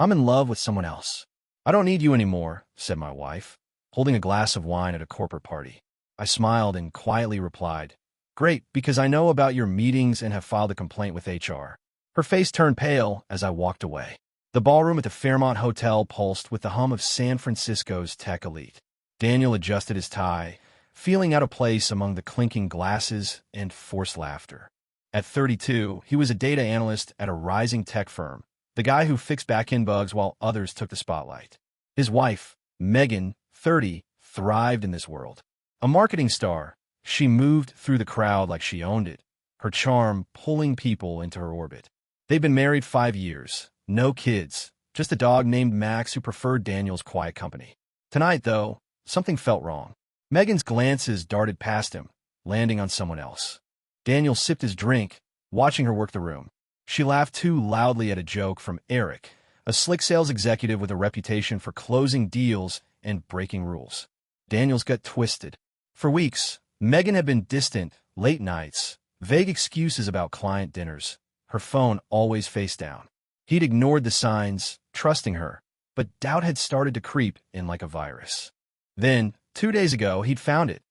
I'm in love with someone else. I don't need you anymore, said my wife, holding a glass of wine at a corporate party. I smiled and quietly replied, Great, because I know about your meetings and have filed a complaint with HR. Her face turned pale as I walked away. The ballroom at the Fairmont Hotel pulsed with the hum of San Francisco's tech elite. Daniel adjusted his tie, feeling out of place among the clinking glasses and forced laughter. At 32, he was a data analyst at a rising tech firm, the guy who fixed back-end bugs while others took the spotlight. His wife, Megan, 30, thrived in this world. A marketing star, she moved through the crowd like she owned it, her charm pulling people into her orbit. They'd been married 5 years, no kids, just a dog named Max who preferred Daniel's quiet company. Tonight, though, something felt wrong. Megan's glances darted past him, landing on someone else. Daniel sipped his drink, watching her work the room. She laughed too loudly at a joke from Eric, a slick sales executive with a reputation for closing deals and breaking rules. Daniel's gut twisted. For weeks, Megan had been distant, late nights, vague excuses about client dinners, her phone always face down. He'd ignored the signs, trusting her, but doubt had started to creep in like a virus. Then, 2 days ago, he'd found it.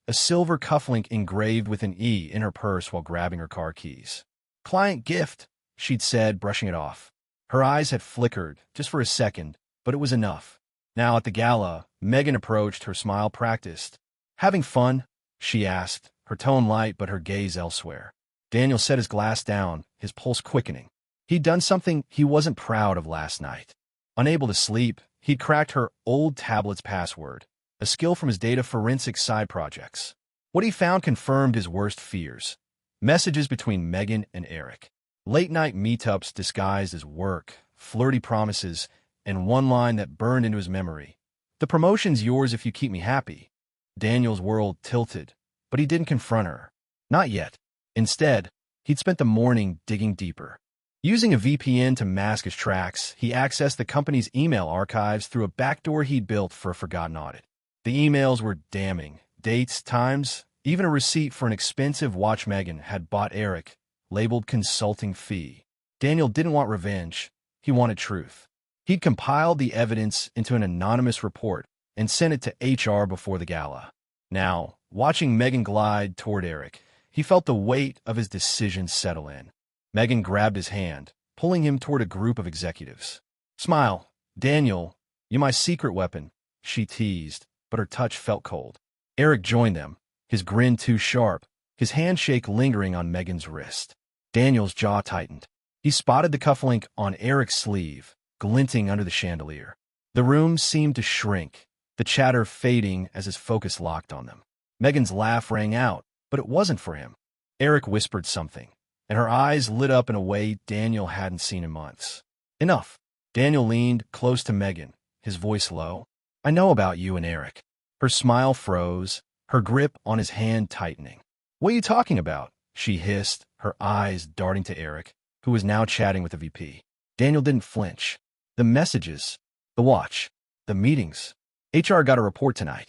A silver cufflink engraved with an E in her purse while grabbing her car keys. Client gift, she'd said, brushing it off. Her eyes had flickered, just for a second, but it was enough. Now at the gala, Megan approached, her smile practiced. Having fun? She asked, her tone light but her gaze elsewhere. Daniel set his glass down, his pulse quickening. He'd done something he wasn't proud of last night. Unable to sleep, he'd cracked her old tablet's password, a skill from his data forensic side projects. What he found confirmed his worst fears. Messages between Megan and Eric. Late-night meetups disguised as work, flirty promises, and one line that burned into his memory. The promotion's yours if you keep me happy. Daniel's world tilted, but he didn't confront her. Not yet. Instead, he'd spent the morning digging deeper. Using a VPN to mask his tracks, he accessed the company's email archives through a backdoor he'd built for a forgotten audit. The emails were damning. Dates, times, even a receipt for an expensive watch Megan had bought Eric, labeled consulting fee. Daniel didn't want revenge. He wanted truth. He'd compiled the evidence into an anonymous report and sent it to HR before the gala. Now, watching Megan glide toward Eric, he felt the weight of his decision settle in. Megan grabbed his hand, pulling him toward a group of executives. Smile, Daniel, you're my secret weapon, she teased, but her touch felt cold. Eric joined them, his grin too sharp, his handshake lingering on Megan's wrist. Daniel's jaw tightened. He spotted the cufflink on Eric's sleeve, glinting under the chandelier. The room seemed to shrink, the chatter fading as his focus locked on them. Megan's laugh rang out, but it wasn't for him. Eric whispered something, and her eyes lit up in a way Daniel hadn't seen in months. Enough. Daniel leaned close to Megan, his voice low. I know about you and Eric. Her smile froze, her grip on his hand tightening. What are you talking about? She hissed, her eyes darting to Eric, who was now chatting with the VP. Daniel didn't flinch. The messages, the watch, the meetings. HR got a report tonight.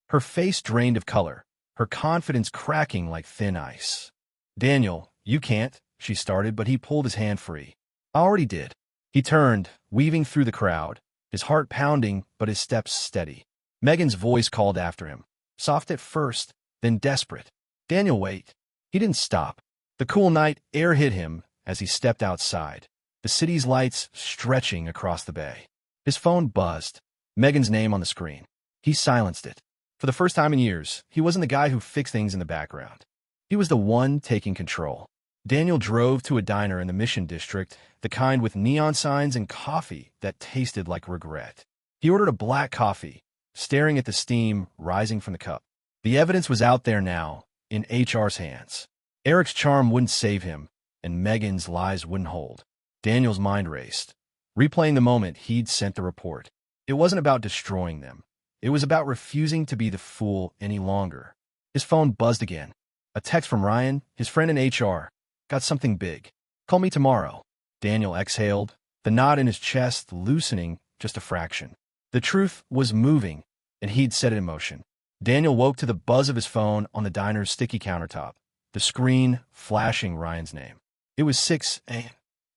Her face drained of color, her confidence cracking like thin ice. Daniel, you can't, she started, but he pulled his hand free. I already did. He turned, weaving through the crowd, his heart pounding but his steps steady. Megan's voice called after him, soft at first, then desperate. Daniel, wait. He didn't stop. The cool night air hit him as he stepped outside, the city's lights stretching across the bay. His phone buzzed, Megan's name on the screen. He silenced it. For the first time in years, he wasn't the guy who fixed things in the background. He was the one taking control. Daniel drove to a diner in the Mission District, the kind with neon signs and coffee that tasted like regret. He ordered a black coffee, staring at the steam rising from the cup. The evidence was out there now, in HR's hands. Eric's charm wouldn't save him, and Megan's lies wouldn't hold. Daniel's mind raced, replaying the moment he'd sent the report. It wasn't about destroying them. It was about refusing to be the fool any longer. His phone buzzed again. A text from Ryan, his friend in HR. Got something big. Call me tomorrow. Daniel exhaled, the knot in his chest loosening just a fraction. The truth was moving, and he'd set it in motion. Daniel woke to the buzz of his phone on the diner's sticky countertop, the screen flashing Ryan's name. It was 6 a.m.,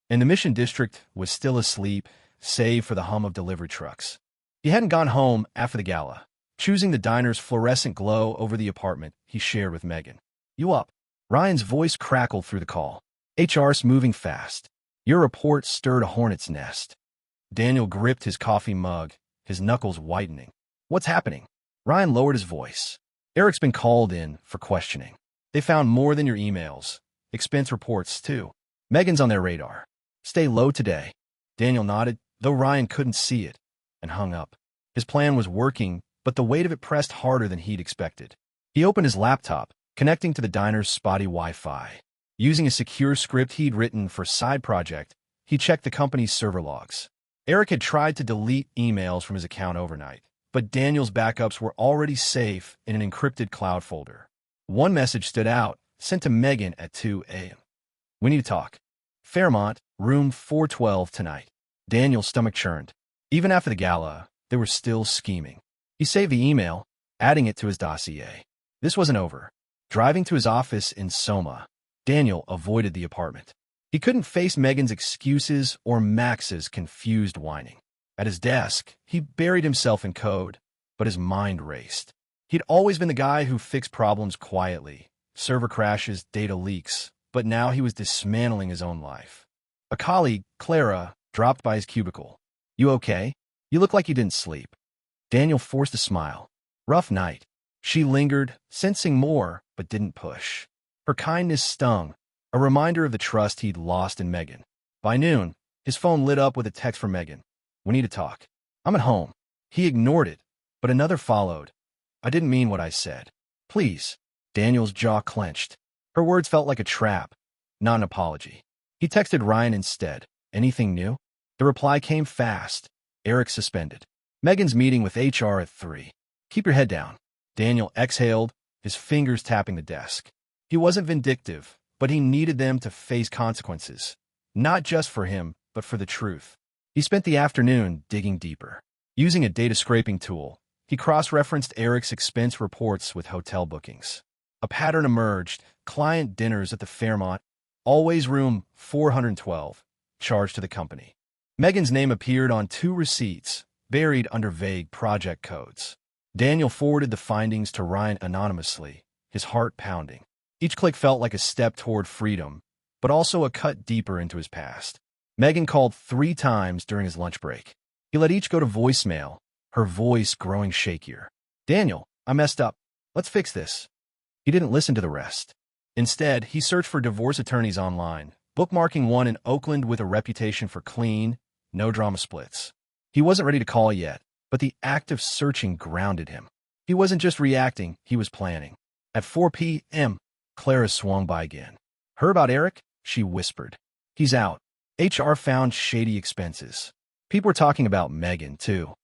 and the Mission District was still asleep, save for the hum of delivery trucks. He hadn't gone home after the gala, choosing the diner's fluorescent glow over the apartment he shared with Megan. "You up?" Ryan's voice crackled through the call. "HR's moving fast. Your report stirred a hornet's nest." Daniel gripped his coffee mug, his knuckles whitening. "What's happening?" Ryan lowered his voice. "Eric's been called in for questioning. They found more than your emails. Expense reports, too. Megan's on their radar. Stay low today." Daniel nodded, though Ryan couldn't see it, and hung up. His plan was working, but the weight of it pressed harder than he'd expected. He opened his laptop, connecting to the diner's spotty Wi-Fi. Using a secure script he'd written for a side project, he checked the company's server logs. Eric had tried to delete emails from his account overnight, but Daniel's backups were already safe in an encrypted cloud folder. One message stood out, sent to Megan at 2 a.m. "We need to talk. Fairmont, room 412 tonight." Daniel's stomach churned. Even after the gala, they were still scheming. He saved the email, adding it to his dossier. This wasn't over. Driving to his office in Soma, Daniel avoided the apartment. He couldn't face Megan's excuses or Max's confused whining. At his desk, he buried himself in code, but his mind raced. He'd always been the guy who fixed problems quietly, server crashes, data leaks, but now he was dismantling his own life. A colleague, Clara, dropped by his cubicle. "You okay? You look like you didn't sleep." Daniel forced a smile. "Rough night." She lingered, sensing more, but didn't push. Her kindness stung, a reminder of the trust he'd lost in Megan. By noon, his phone lit up with a text from Megan. "We need to talk. I'm at home." He ignored it, but another followed. "I didn't mean what I said. Please." Daniel's jaw clenched. Her words felt like a trap, not an apology. He texted Ryan instead. "Anything new?" The reply came fast. "Eric suspended. Megan's meeting with HR at 3. Keep your head down." Daniel exhaled, his fingers tapping the desk. He wasn't vindictive, but he needed them to face consequences. Not just for him, but for the truth. He spent the afternoon digging deeper. Using a data scraping tool, he cross-referenced Eric's expense reports with hotel bookings. A pattern emerged: client dinners at the Fairmont, always room 412, charged to the company. Megan's name appeared on 2 receipts, buried under vague project codes. Daniel forwarded the findings to Ryan anonymously, his heart pounding. Each click felt like a step toward freedom, but also a cut deeper into his past. Megan called 3 times during his lunch break. He let each go to voicemail, her voice growing shakier. "Daniel, I messed up. Let's fix this." He didn't listen to the rest. Instead, he searched for divorce attorneys online, bookmarking one in Oakland with a reputation for clean, no-drama splits. He wasn't ready to call yet, but the act of searching grounded him. He wasn't just reacting, he was planning. At 4 p.m., Clara swung by again. "Heard about Eric?" she whispered. "He's out. HR found shady expenses." People were talking about Megan, too.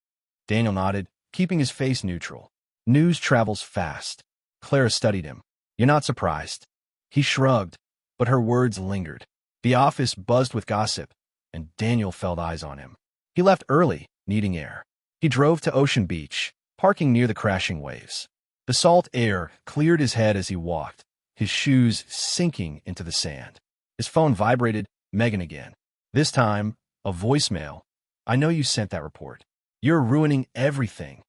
Daniel nodded, keeping his face neutral. "News travels fast." Clara studied him. "You're not surprised." He shrugged, but her words lingered. The office buzzed with gossip, and Daniel felt eyes on him. He left early, needing air. He drove to Ocean Beach, parking near the crashing waves. The salt air cleared his head as he walked, his shoes sinking into the sand. His phone vibrated. Megan again. This time, a voicemail. "I know you sent that report. You're ruining everything."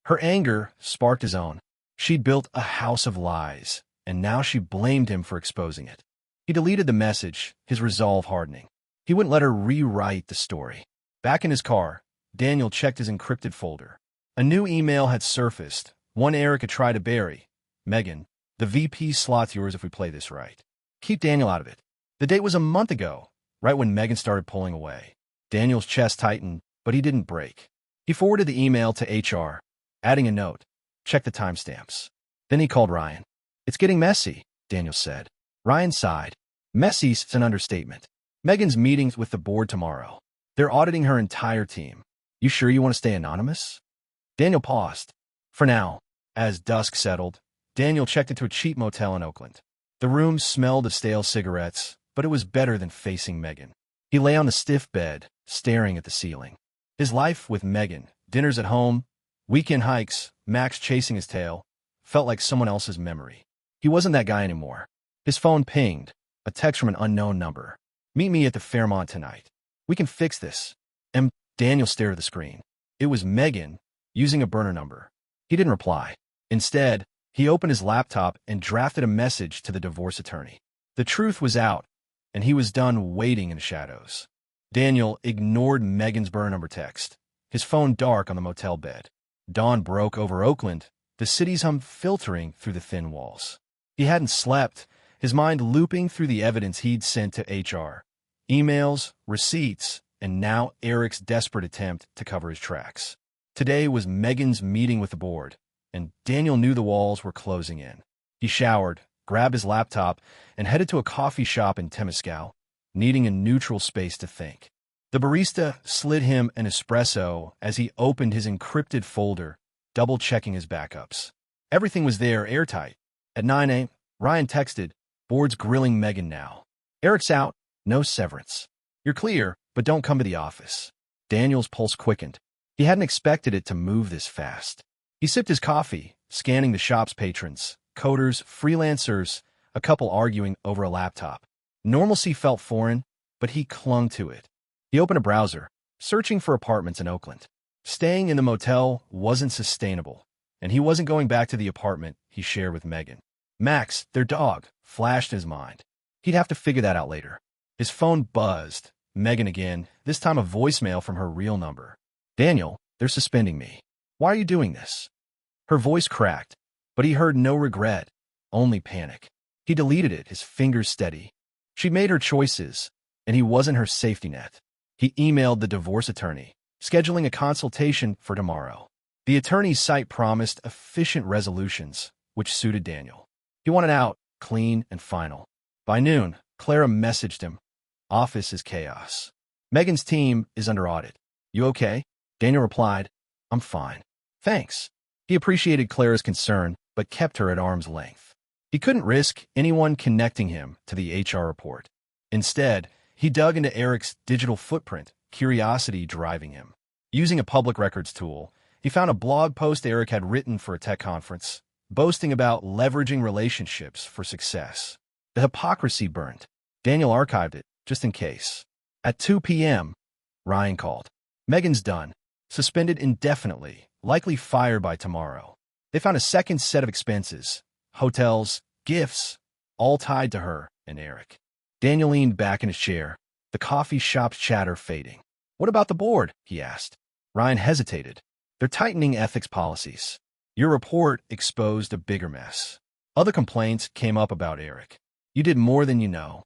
Her anger sparked his own. She'd built a house of lies, and now she blamed him for exposing it. He deleted the message, his resolve hardening. He wouldn't let her rewrite the story. Back in his car, Daniel checked his encrypted folder. A new email had surfaced, one Eric had tried to bury. "Megan, the VP slot's yours if we play this right. Keep Daniel out of it." The date was a month ago, right when Megan started pulling away. Daniel's chest tightened, but he didn't break. He forwarded the email to HR, adding a note. "Check the timestamps." Then he called Ryan. "It's getting messy," Daniel said. Ryan sighed. "Messy's an understatement. Megan's meeting with the board tomorrow. They're auditing her entire team. You sure you want to stay anonymous?" Daniel paused. For now. As dusk settled, Daniel checked into a cheap motel in Oakland. The room smelled of stale cigarettes, but it was better than facing Megan. He lay on the stiff bed, staring at the ceiling. His life with Megan, dinners at home, weekend hikes, Max chasing his tail, felt like someone else's memory. He wasn't that guy anymore. His phone pinged, a text from an unknown number. "Meet me at the Fairmont tonight. We can fix this." And Daniel stared at the screen. It was Megan, using a burner number. He didn't reply. Instead, he opened his laptop and drafted a message to the divorce attorney. The truth was out, and he was done waiting in the shadows. Daniel ignored Megan's burner number text, his phone dark on the motel bed. Dawn broke over Oakland, the city's hum filtering through the thin walls. He hadn't slept, his mind looping through the evidence he'd sent to HR. Emails, receipts, and now Eric's desperate attempt to cover his tracks. Today was Megan's meeting with the board, and Daniel knew the walls were closing in. He showered, grabbed his laptop, and headed to a coffee shop in Temescal, needing a neutral space to think. The barista slid him an espresso as he opened his encrypted folder, double-checking his backups. Everything was there, airtight. At 9 a.m., Ryan texted, "Board's grilling Megan now. Eric's out, no severance. You're clear, but don't come to the office." Daniel's pulse quickened. He hadn't expected it to move this fast. He sipped his coffee, scanning the shop's patrons, coders, freelancers, a couple arguing over a laptop. Normalcy felt foreign, but he clung to it. He opened a browser, searching for apartments in Oakland. Staying in the motel wasn't sustainable, and he wasn't going back to the apartment he shared with Megan. Max, their dog, flashed in his mind. He'd have to figure that out later. His phone buzzed. Megan again, this time a voicemail from her real number. "Daniel, they're suspending me. Why are you doing this?" Her voice cracked, but he heard no regret, only panic. He deleted it, his fingers steady. She'd made her choices, and he wasn't her safety net. He emailed the divorce attorney, scheduling a consultation for tomorrow. The attorney's site promised efficient resolutions, which suited Daniel. He wanted out, clean and final. By noon, Clara messaged him. "Office is chaos. Megan's team is under audit. You okay?" Daniel replied, "I'm fine. Thanks." He appreciated Clara's concern, but kept her at arm's length. He couldn't risk anyone connecting him to the HR report. Instead, he dug into Eric's digital footprint, curiosity driving him. Using a public records tool, he found a blog post Eric had written for a tech conference, boasting about leveraging relationships for success. The hypocrisy burned. Daniel archived it, just in case. At 2 p.m., Ryan called. "Megan's done. Suspended indefinitely, likely fired by tomorrow." They found a second set of expenses, hotels, gifts, all tied to her and Eric. Daniel leaned back in his chair, the coffee shop's chatter fading. "What about the board?" he asked. Ryan hesitated. "They're tightening ethics policies. Your report exposed a bigger mess. Other complaints came up about Eric. You did more than you know."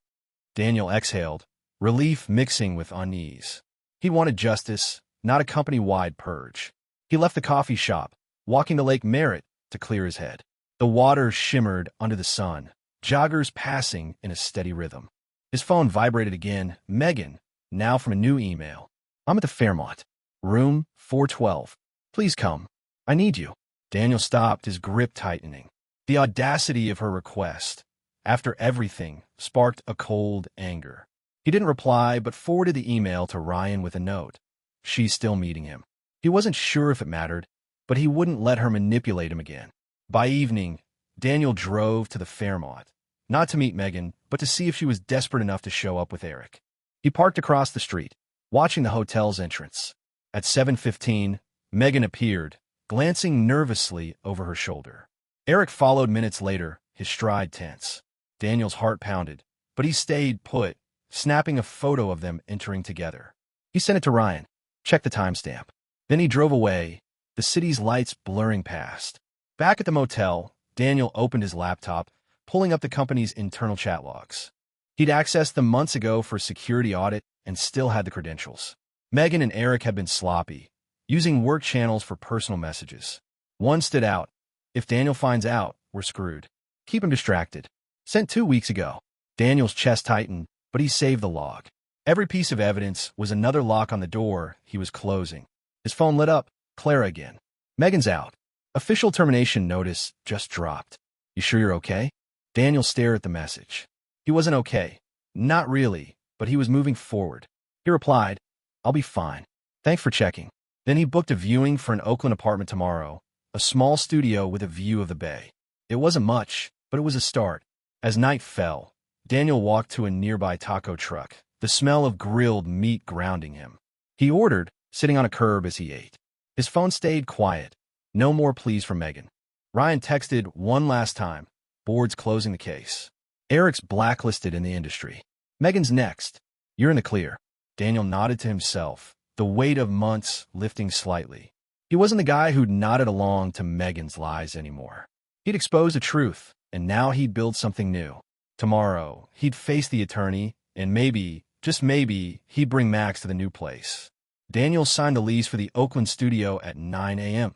Daniel exhaled, relief mixing with unease. He wanted justice, not a company-wide purge. He left the coffee shop, walking to Lake Merritt to clear his head. The water shimmered under the sun, joggers passing in a steady rhythm. His phone vibrated again. Megan, now from a new email. "I'm at the Fairmont. Room 412. Please come. I need you." Daniel stopped, his grip tightening. The audacity of her request, after everything, sparked a cold anger. He didn't reply, but forwarded the email to Ryan with a note. She's still meeting him. He wasn't sure if it mattered, but he wouldn't let her manipulate him again. By evening, Daniel drove to the Fairmont, not to meet Megan, but to see if she was desperate enough to show up with Eric. He parked across the street, watching the hotel's entrance. At 7:15, Megan appeared, glancing nervously over her shoulder. Eric followed minutes later, his stride tense. Daniel's heart pounded, but he stayed put, snapping a photo of them entering together. He sent it to Ryan, checked the timestamp. Then he drove away, the city's lights blurring past. Back at the motel, Daniel opened his laptop, pulling up the company's internal chat logs. He'd accessed them months ago for a security audit and still had the credentials. Megan and Eric had been sloppy, using work channels for personal messages. One stood out. "If Daniel finds out, we're screwed. Keep him distracted." Sent 2 weeks ago. Daniel's chest tightened, but he saved the log. Every piece of evidence was another lock on the door he was closing. His phone lit up. Clara again. "Megan's out. Official termination notice just dropped. You sure you're okay?" Daniel stared at the message. He wasn't okay. Not really, but he was moving forward. He replied, "I'll be fine. Thanks for checking." Then he booked a viewing for an Oakland apartment tomorrow, a small studio with a view of the bay. It wasn't much, but it was a start. As night fell, Daniel walked to a nearby taco truck, the smell of grilled meat grounding him. He ordered, sitting on a curb as he ate. His phone stayed quiet. No more pleas from Megan. Ryan texted one last time. Board's closing the case. Eric's blacklisted in the industry. Megan's next. You're in the clear. Daniel nodded to himself, the weight of months lifting slightly. He wasn't the guy who'd nodded along to Megan's lies anymore. He'd exposed the truth, and now he'd build something new. Tomorrow, he'd face the attorney, and maybe, just maybe, he'd bring Max to the new place. Daniel signed the lease for the Oakland studio at 9 a.m.,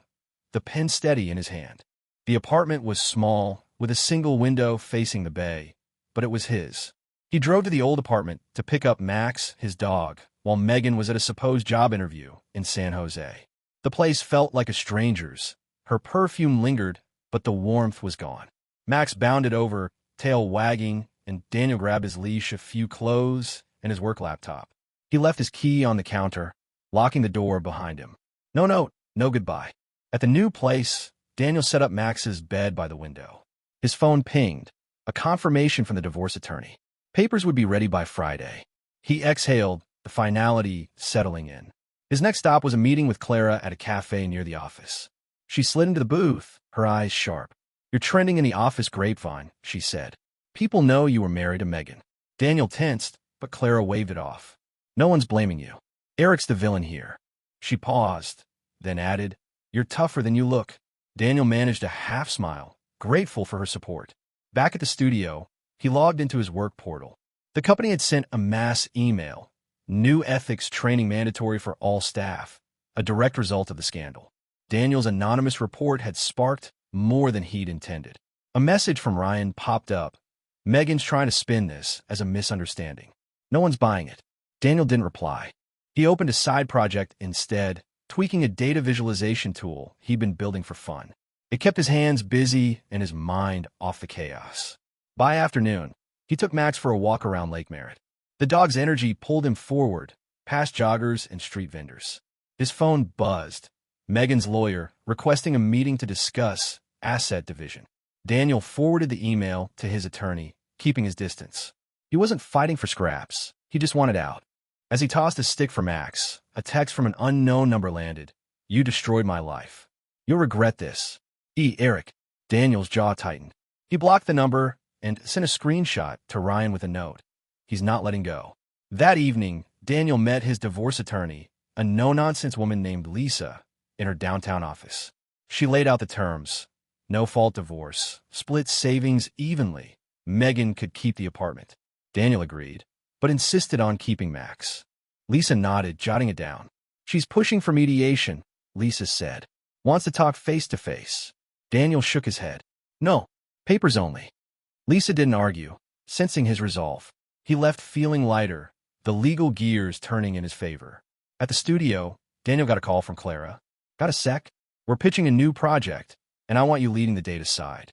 the pen steady in his hand. The apartment was small, with a single window facing the bay, but it was his. He drove to the old apartment to pick up Max, his dog, while Megan was at a supposed job interview in San Jose. The place felt like a stranger's. Her perfume lingered, but the warmth was gone. Max bounded over, tail wagging, and Daniel grabbed his leash, a few clothes, and his work laptop. He left his key on the counter, locking the door behind him. No note, no goodbye. At the new place, Daniel set up Max's bed by the window. His phone pinged, a confirmation from the divorce attorney. Papers would be ready by Friday. He exhaled, the finality settling in. His next stop was a meeting with Clara at a cafe near the office. She slid into the booth, her eyes sharp. You're trending in the office grapevine, she said. People know you were married to Megan. Daniel tensed, but Clara waved it off. No one's blaming you. Eric's the villain here. She paused, then added, You're tougher than you look. Daniel managed a half smile, grateful for her support. Back at the studio, he logged into his work portal. The company had sent a mass email. New ethics training mandatory for all staff, a direct result of the scandal. Daniel's anonymous report had sparked more than he'd intended. A message from Ryan popped up. Megan's trying to spin this as a misunderstanding. No one's buying it. Daniel didn't reply. He opened a side project instead, tweaking a data visualization tool he'd been building for fun. It kept his hands busy and his mind off the chaos. By afternoon, he took Max for a walk around Lake Merritt. The dog's energy pulled him forward, past joggers and street vendors. His phone buzzed. Megan's lawyer, requesting a meeting to discuss asset division. Daniel forwarded the email to his attorney, keeping his distance. He wasn't fighting for scraps. He just wanted out. As he tossed a stick for Max, a text from an unknown number landed. You destroyed my life. You'll regret this. Eric. Daniel's jaw tightened. He blocked the number and sent a screenshot to Ryan with a note. He's not letting go. That evening, Daniel met his divorce attorney, a no-nonsense woman named Lisa, in her downtown office. She laid out the terms. No-fault divorce, split savings evenly. Megan could keep the apartment. Daniel agreed, but insisted on keeping Max. Lisa nodded, jotting it down. She's pushing for mediation, Lisa said. Wants to talk face-to-face. Daniel shook his head. No, papers only. Lisa didn't argue, sensing his resolve. He left feeling lighter, the legal gears turning in his favor. At the studio, Daniel got a call from Clara. Got a sec? We're pitching a new project, and I want you leading the data side.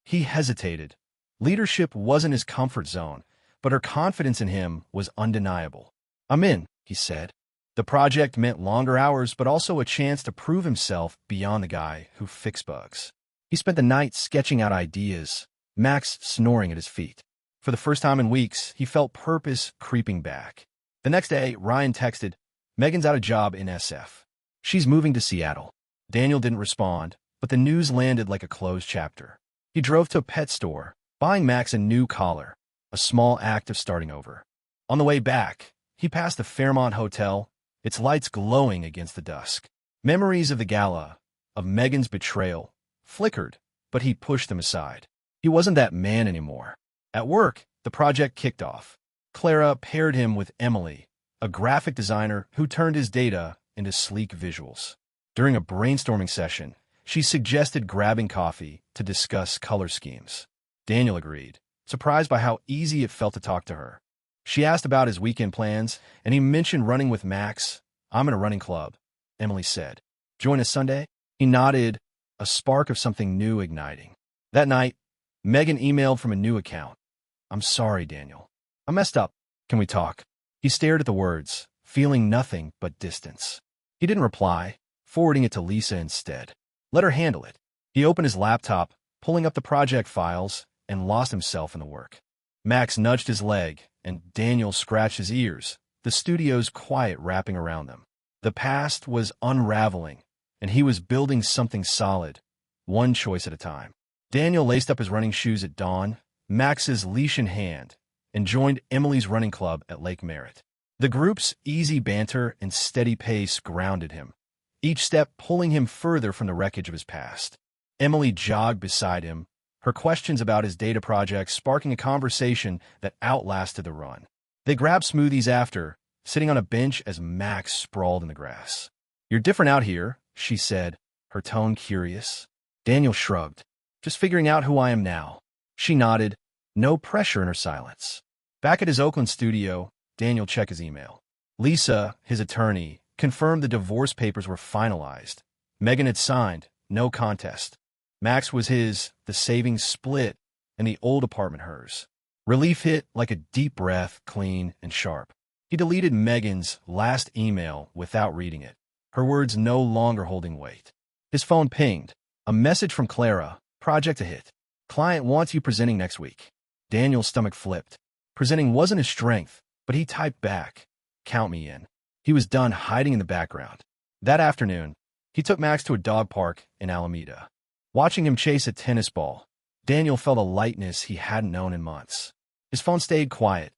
He hesitated. Leadership wasn't his comfort zone, but her confidence in him was undeniable. I'm in, he said. The project meant longer hours, but also a chance to prove himself beyond the guy who fixed bugs. He spent the night sketching out ideas, Max snoring at his feet. For the first time in weeks, he felt purpose creeping back. The next day, Ryan texted, Megan's out of job in SF. She's moving to Seattle. Daniel didn't respond, but the news landed like a closed chapter. He drove to a pet store, buying Max a new collar, a small act of starting over. On the way back, he passed the Fairmont Hotel, its lights glowing against the dusk. Memories of the gala, of Megan's betrayal, flickered, but he pushed them aside. He wasn't that man anymore. At work, the project kicked off. Clara paired him with Emily, a graphic designer who turned his data into sleek visuals. During a brainstorming session, she suggested grabbing coffee to discuss color schemes. Daniel agreed, surprised by how easy it felt to talk to her. She asked about his weekend plans, and he mentioned running with Max. I'm in a running club, Emily said. Join us Sunday? He nodded, a spark of something new igniting. That night, Megan emailed from a new account. I'm sorry, Daniel. I messed up. Can we talk? He stared at the words, feeling nothing but distance. He didn't reply, forwarding it to Lisa instead. Let her handle it. He opened his laptop, pulling up the project files, and lost himself in the work. Max nudged his leg, and Daniel scratched his ears, the studio's quiet wrapping around them. The past was unraveling, and he was building something solid, one choice at a time. Daniel laced up his running shoes at dawn, Max's leash in hand, and joined Emily's running club at Lake Merritt. The group's easy banter and steady pace grounded him, each step pulling him further from the wreckage of his past. Emily jogged beside him, her questions about his data projects sparking a conversation that outlasted the run. They grabbed smoothies after, sitting on a bench as Max sprawled in the grass. "You're different out here," she said, her tone curious. Daniel shrugged. "Just figuring out who I am now." She nodded, no pressure in her silence. Back at his Oakland studio, Daniel checked his email. Lisa, his attorney, confirmed the divorce papers were finalized. Megan had signed, no contest. Max was his, the savings split, and the old apartment hers. Relief hit like a deep breath, clean and sharp. He deleted Megan's last email without reading it, her words no longer holding weight. His phone pinged. A message from Clara, project a hit. Client wants you presenting next week. Daniel's stomach flipped. Presenting wasn't his strength, but he typed back, "Count me in." He was done hiding in the background. That afternoon, he took Max to a dog park in Alameda. Watching him chase a tennis ball, Daniel felt a lightness he hadn't known in months. His phone stayed quiet.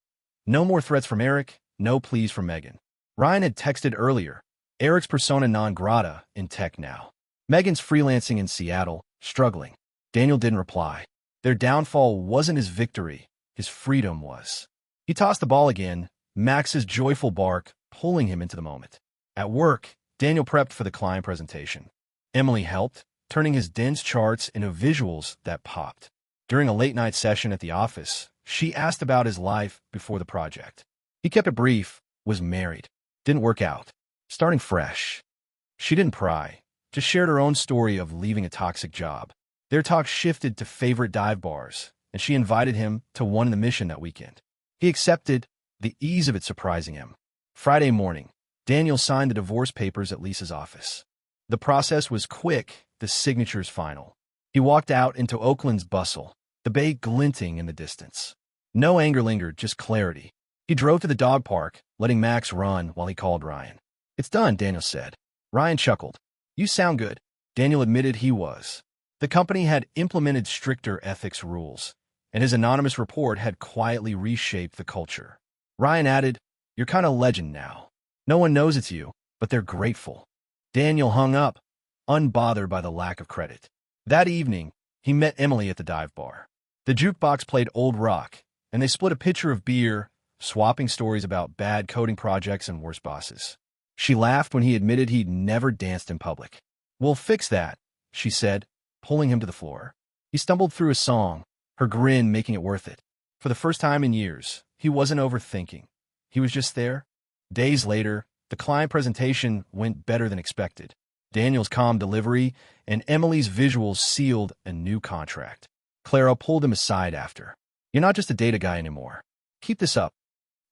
No more threats from Eric, no pleas from Megan. Ryan had texted earlier, Eric's persona non grata in tech now. Megan's freelancing in Seattle, struggling. Daniel didn't reply. Their downfall wasn't his victory, his freedom was. He tossed the ball again, Max's joyful bark pulling him into the moment. At work, Daniel prepped for the client presentation. Emily helped, turning his dense charts into visuals that popped. During a late-night session at the office, she asked about his life before the project. He kept it brief, was married, didn't work out, starting fresh. She didn't pry, just shared her own story of leaving a toxic job. Their talk shifted to favorite dive bars, and she invited him to one in the Mission that weekend. He accepted, the ease of it surprising him. Friday morning, Daniel signed the divorce papers at Lisa's office. The process was quick, the signatures final. He walked out into Oakland's bustle, the bay glinting in the distance. No anger lingered, just clarity. He drove to the dog park, letting Max run while he called Ryan. "It's done," Daniel said. Ryan chuckled. "You sound good." Daniel admitted he was. The company had implemented stricter ethics rules, and his anonymous report had quietly reshaped the culture. Ryan added, "You're kind of legend now. No one knows it's you, but they're grateful." Daniel hung up, unbothered by the lack of credit. That evening, he met Emily at the dive bar. The jukebox played old rock, and they split a pitcher of beer, swapping stories about bad coding projects and worse bosses. She laughed when he admitted he'd never danced in public. "We'll fix that," she said, pulling him to the floor. He stumbled through a song, her grin making it worth it. For the first time in years, he wasn't overthinking. He was just there. Days later, the client presentation went better than expected. Daniel's calm delivery and Emily's visuals sealed a new contract. Clara pulled him aside after. "You're not just a data guy anymore. Keep this up."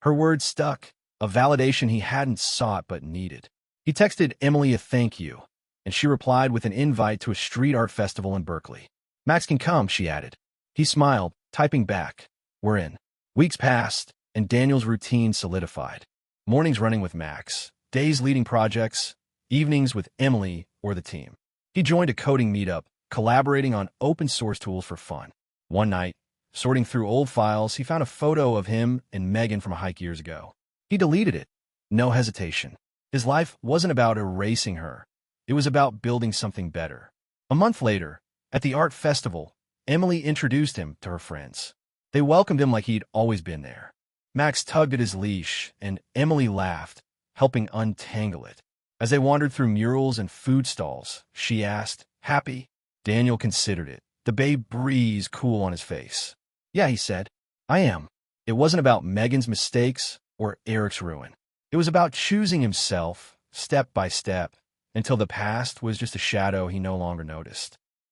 Her words stuck, a validation he hadn't sought but needed. He texted Emily a thank you, and she replied with an invite to a street art festival in Berkeley. "Max can come," she added. He smiled, typing back, "We're in." Weeks passed, and Daniel's routine solidified. Mornings running with Max, days leading projects, evenings with Emily or the team. He joined a coding meetup, collaborating on open-source tools for fun. One night, sorting through old files, he found a photo of him and Megan from a hike years ago. He deleted it. No hesitation. His life wasn't about erasing her. It was about building something better. A month later, at the art festival, Emily introduced him to her friends. They welcomed him like he'd always been there. Max tugged at his leash, and Emily laughed, helping untangle it. As they wandered through murals and food stalls, she asked, "Happy?" Daniel considered it, the bay breeze cool on his face. "Yeah," he said, "I am." It wasn't about Megan's mistakes or Eric's ruin. It was about choosing himself, step by step, until the past was just a shadow he no longer noticed.